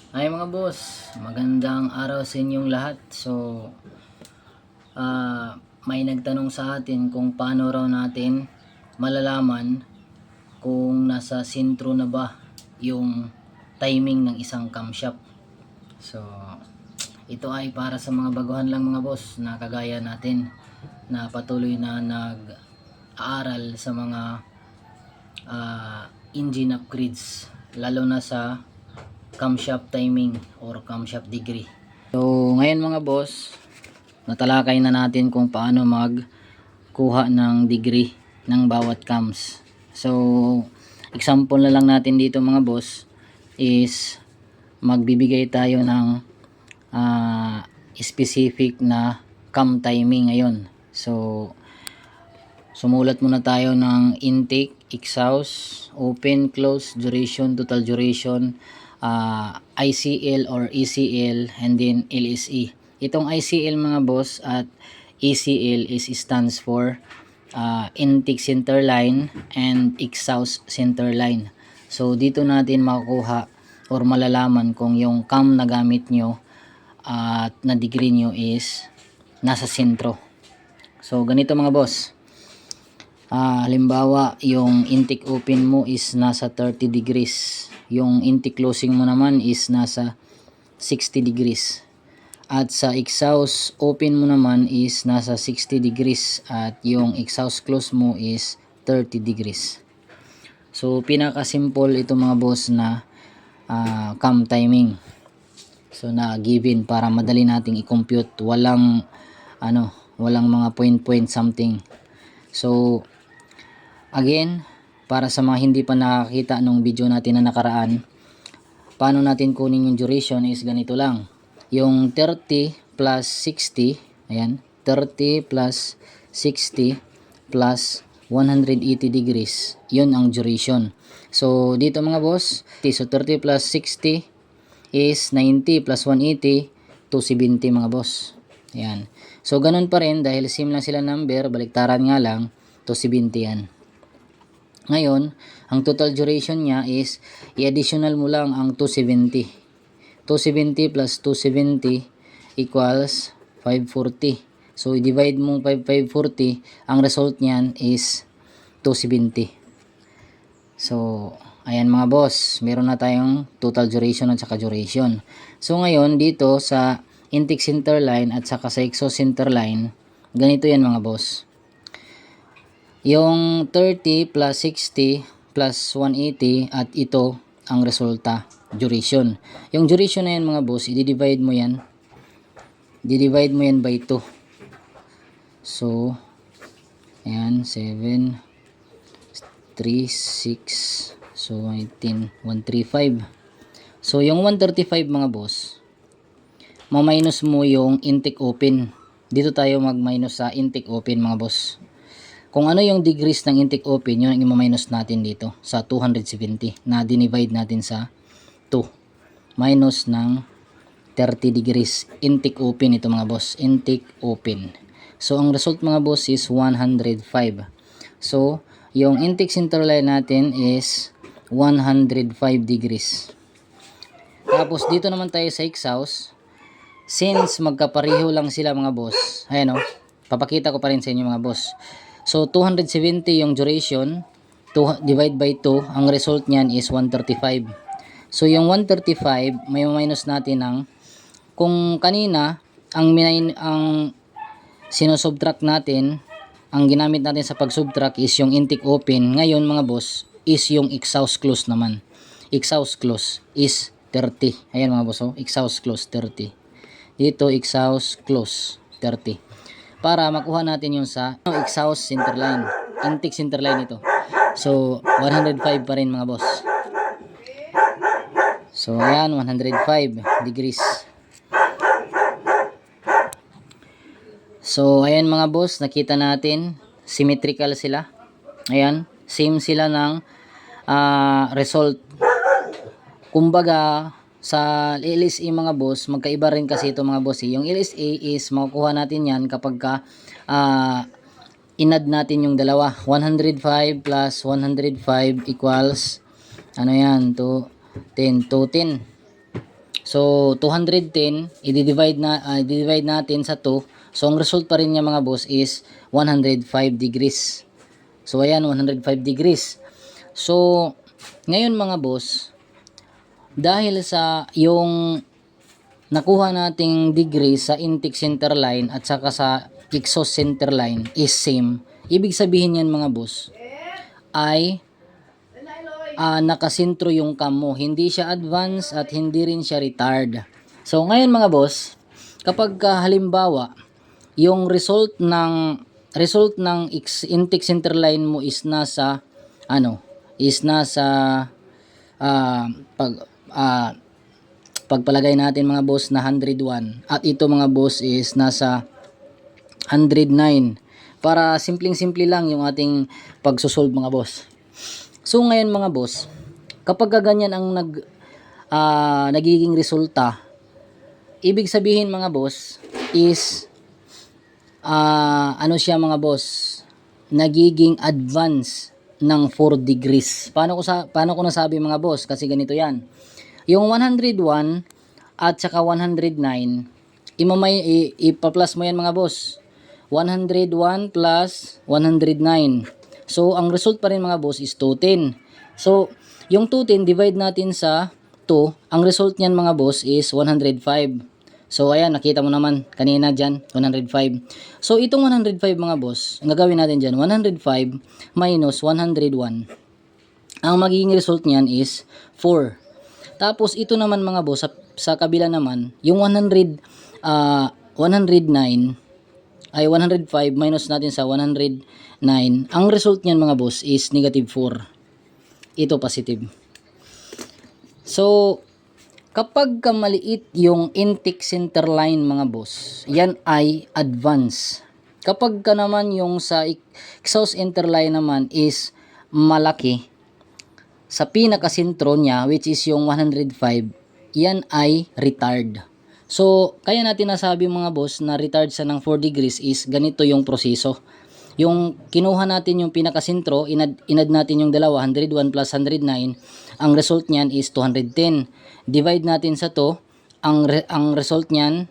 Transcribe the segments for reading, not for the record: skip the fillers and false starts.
Ay mga boss, magandang araw sa inyong lahat. So, may nagtanong sa atin kung paano raw natin malalaman kung nasa sentro na ba yung timing ng isang camshaft. So, ito ay para sa mga baguhan lang mga boss na kagaya natin na patuloy na nag-aaral sa mga engine upgrades, lalo na sa camshaft timing or camshaft degree. So ngayon mga boss, natalakay na natin kung paano magkuha ng degree ng bawat cams. So example na lang natin dito mga boss is magbibigay tayo ng specific na cam timing ngayon. So sumulat muna tayo ng intake, exhaust, open, close, duration, total duration, ICL or ECL, and then LSE. Itong ICL mga boss at ECL stands for intake center line and exhaust center line. So dito natin makukuha or malalaman kung yung cam na gamit nyo at na degree nyo is nasa sentro. So ganito mga boss. Halimbawa, yung intake open mo is nasa 30 degrees. Yung intake closing mo naman is nasa 60 degrees. At sa exhaust open mo naman is nasa 60 degrees. At yung exhaust close mo is 30 degrees. So, pinaka-simple ito mga boss na cam timing. So, na given para madali nating i-compute. Walang mga point something. So, again, para sa mga hindi pa nakakita nung video natin na nakaraan, paano natin kunin yung duration is ganito lang. Yung 30 plus 60, ayan, 30 plus 60 plus 180 degrees, yun ang duration. So, dito mga boss, so 30 plus 60 is 90 plus 180, 270 mga boss. Ayan. So, ganun pa rin, dahil same lang sila number, baliktaran nga lang, 270 yan. Ngayon, ang total duration niya is i-additional mo lang ang 270. 270 plus 270 equals 540. So, i-divide mo 540, ang result niyan is 270. So, ayan mga boss, meron na tayong total duration at saka duration. So, ngayon dito sa intake center line at saka sa exhaust center line, ganito yan mga boss. Yung 30 plus 60 plus 180 at ito ang resulta, duration. Yung duration na yan mga boss, i-divide mo yan. I-divide mo yan by 2. So, ayan, 7, 3, 6, so 18, 135. So, yung 135 mga boss, ma-minus mo yung intake open. Dito tayo mag-minus sa intake open mga boss. Kung ano yung degrees ng intake open, yun ang i-minus natin dito sa 270 na dinivide natin sa 2. Minus ng 30 degrees intake open ito mga boss. Intake open. So, ang result mga boss is 105. So, yung intake center line natin is 105 degrees. Tapos, dito naman tayo sa exhaust. Since magkapareho lang sila mga boss, ayan o, papakita ko pa rin sa inyo mga boss. So, 270 yung duration, divide by 2, ang result niyan is 135. So, yung 135, may minus natin ng, kung kanina, ang sinusubtract natin, ang ginamit natin sa pag-subtract is yung intake open. Ngayon mga boss, is yung exhaust close naman. Exhaust close is 30. Ayan mga boss, oh, exhaust close 30. Dito, exhaust close 30. Para makuha natin yung sa exhaust center line, intake center line ito. So 105 pa rin mga boss. So ayan, 105 degrees. So ayan mga boss, nakita natin symmetrical sila. Ayan, same sila ng result. Kumbaga sa LSA mga boss, magkaiba rin kasi ito mga boss. Yung LSA is makukuha natin yan kapag inad natin yung dalawa. 105 plus 105 equals ano yan, 210. So 210 i-divide natin sa 2. So ang result pa rin niya mga boss is 105 degrees. So ayan, 105 degrees. So ngayon mga boss, dahil sa yung nakuha nating degree sa intake center line at saka sa exhaust center line is same, ibig sabihin yan mga boss ay nakasentro yung cam mo. Hindi siya advance at hindi rin siya retard. So ngayon mga boss, kapag halimbawa yung result ng intake center line mo is nasa pagpalagay natin mga boss na 101 at ito mga boss is nasa 109. Para simpleng-simple lang yung ating pagsosolve mga boss. So ngayon mga boss, kapag ganyan ang nagiging resulta, ibig sabihin mga boss is ano siya mga boss, nagiging advance ng 4 degrees. Paano ko nasabi mga boss? Kasi ganito yan. Yung 101 at saka 109, ipa-plus mo yan mga boss. 101 plus 109. So, ang result pa rin mga boss is 210. So, yung 210 divide natin sa 2, ang result niyan mga boss is 105. So, ayan, nakita mo naman kanina dyan, 105. So, itong 105 mga boss, ang gagawin natin dyan, 105 minus 101. Ang magiging result niyan is 4. Tapos, ito naman mga boss, sa kabila naman, yung 109 ay 105 minus natin sa 109. Ang result niyan mga boss is negative 4. Ito positive. So, kapag maliit yung intake center line mga boss, yan ay advance. Kapag naman yung sa exhaust center line naman is malaki, sa pinakasentro niya which is yung 105, yan ay retard. So, kaya natin nasabi mga boss na retard sa ng 4 degrees is ganito yung proseso. Yung kinuha natin yung pinakasentro, inad natin yung dalawa, 101 plus 109, ang result niyan is 210. Divide natin sa 2, ang result niyan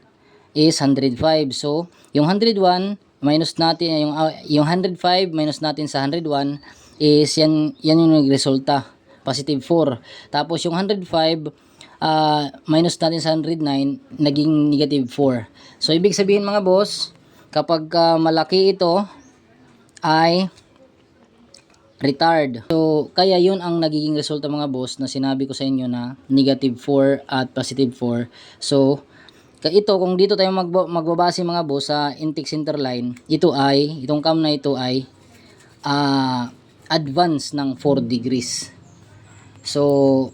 is 105. So, yung 101 minus natin, yung 105 minus natin sa 101 is yan yung nagresulta, positive 4. Tapos yung 105 minus natin sa 109, naging negative 4. So, ibig sabihin mga boss, kapag malaki ito, ay retard. So, kaya yun ang nagiging resulta mga boss na sinabi ko sa inyo na negative 4 at positive 4. So, ito, kung dito tayo magbabase mga boss sa intake center line, itong cam na ito ay advance ng 4 degrees. So,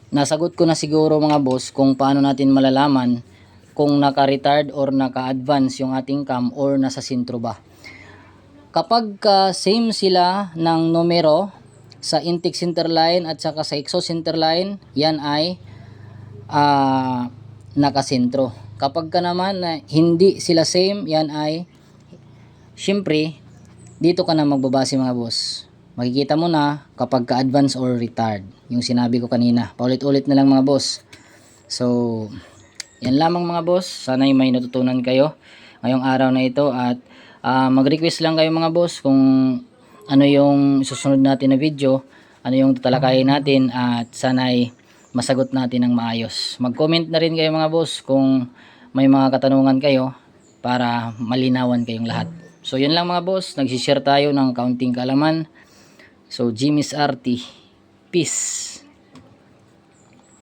nasagot ko na siguro mga boss kung paano natin malalaman kung naka-retard or naka-advance yung ating cam or nasa sentro ba. Kapag same sila ng numero sa intake center line at saka sa exhaust center line, yan ay nakasentro. Kapag naman hindi sila same, yan ay syempre dito ka na magbabase mga boss. Makikita mo na kapag ka-advance or retard. Yung sinabi ko kanina. Paulit-ulit na lang mga boss. So, yan lamang mga boss. Sana'y may natutunan kayo ngayong araw na ito. At mag-request lang kayo mga boss kung ano yung susunod natin na video. Ano yung tatalakayin natin. At sana'y masagot natin ng maayos. Mag-comment na rin kayo mga boss kung may mga katanungan kayo para malinawan kayong lahat. So, yun lang mga boss. Nagsishare tayo ng kaunting kaalaman. So, Jimmy's RT. Peace.